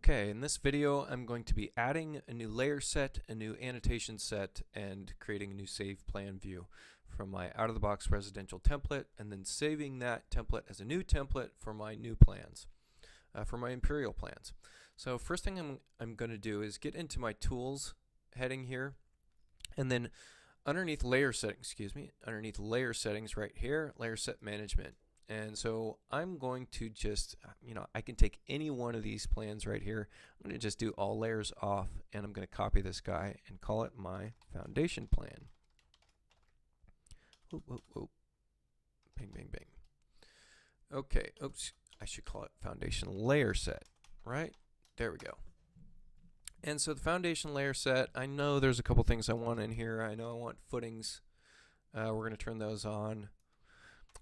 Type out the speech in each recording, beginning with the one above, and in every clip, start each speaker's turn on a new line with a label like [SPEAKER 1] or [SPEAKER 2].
[SPEAKER 1] Okay, in this video I'm going to be adding a new layer set, a new annotation set, and creating a new save plan view from my out-of-the-box residential template, and then saving that template as a new template for my new plans, for my imperial plans. So first thing I'm going to do is get into my tools heading here, and then underneath layer settings right here, layer set management. And so I'm going to just, I can take any one of these plans right here. I'm going to just do all layers off, and I'm going to copy this guy and call it my foundation plan. Whoop, whoop, whoop. Bing, bing, bing. Okay, oops, I should call it foundation layer set, right? There we go. And so the foundation layer set, I know there's a couple things I want in here. I know I want footings. We're going to turn those on.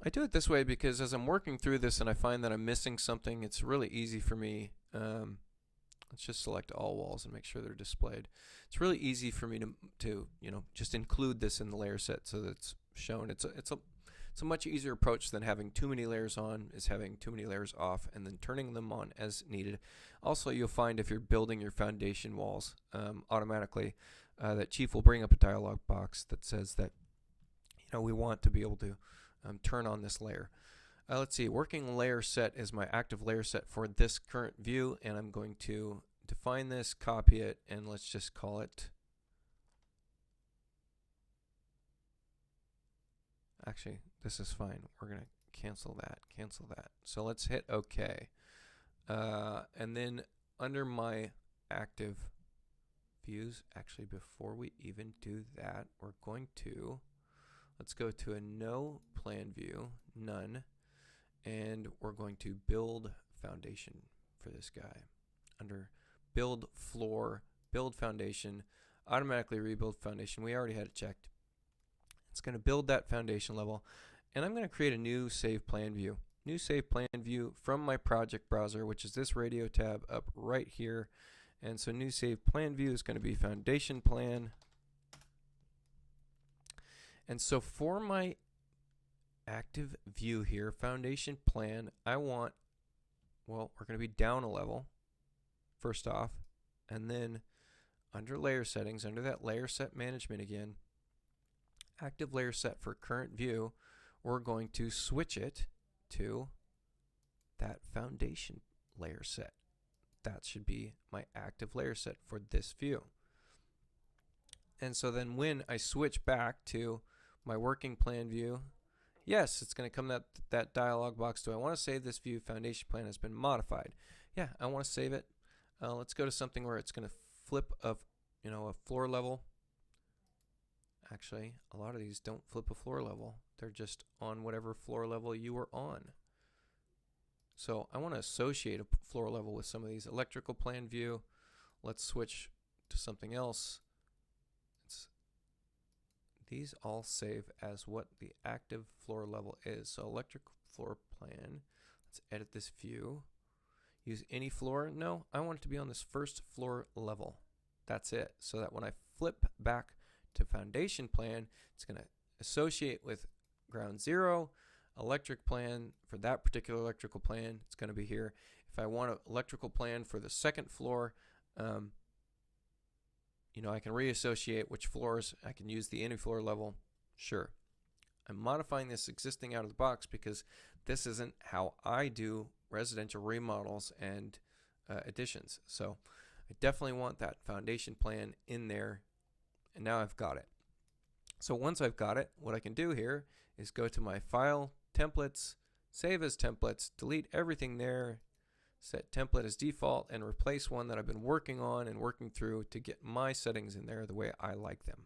[SPEAKER 1] I do it this way because as I'm working through this and I find that I'm missing something, it's really easy for me. Let's just select all walls and make sure they're displayed. It's really easy for me to just include this in the layer set so that it's shown. It's a much easier approach than having too many layers on, is having too many layers off and then turning them on as needed. Also, you'll find if you're building your foundation walls automatically, that Chief will bring up a dialog box that says that we want to be able to turn on this layer. Let's see, working layer set is my active layer set for this current view, and I'm going to define this, copy it, and let's just call it, actually this is fine, we're going to cancel that. So let's hit OK. And then under my active views, actually before we even do that, we're going to, let's go to a no plan view, none, and we're going to build foundation for this guy. Under build floor, build foundation, automatically rebuild foundation. We already had it checked. It's going to build that foundation level, and I'm going to create a new save plan view. New save plan view from my project browser, which is this radio tab up right here. And so new save plan view is going to be foundation plan. And so for my active view here, foundation plan, I want, well, we're going to be down a level first off, and then under layer settings, under that layer set management again, active layer set for current view, we're going to switch it to that foundation layer set. That should be my active layer set for this view. And so then when I switch back to my working plan view, yes, it's going to come that dialog box. Do I want to save this view? Foundation plan has been modified. Yeah, I want to save it. Let's go to something where it's going to flip a floor level. Actually, a lot of these don't flip a floor level. They're just on whatever floor level you are on. So I want to associate a floor level with some of these. Electrical plan view. Let's switch to something else. These all save as what the active floor level is. So electric floor plan, let's edit this view. Use any floor? No, I want it to be on this first floor level. That's it. So that when I flip back to foundation plan, it's going to associate with ground zero. Electric plan for that particular electrical plan, it's going to be here. If I want an electrical plan for the second floor, I can reassociate which floors. I can use the any floor level. Sure. I'm modifying this existing out of the box because this isn't how I do residential remodels and additions. So I definitely want that foundation plan in there, and now I've got it. So once I've got it, what I can do here is go to my file, templates, save as templates, delete everything there, set template as default, and replace one that I've been working on and working through to get my settings in there the way I like them.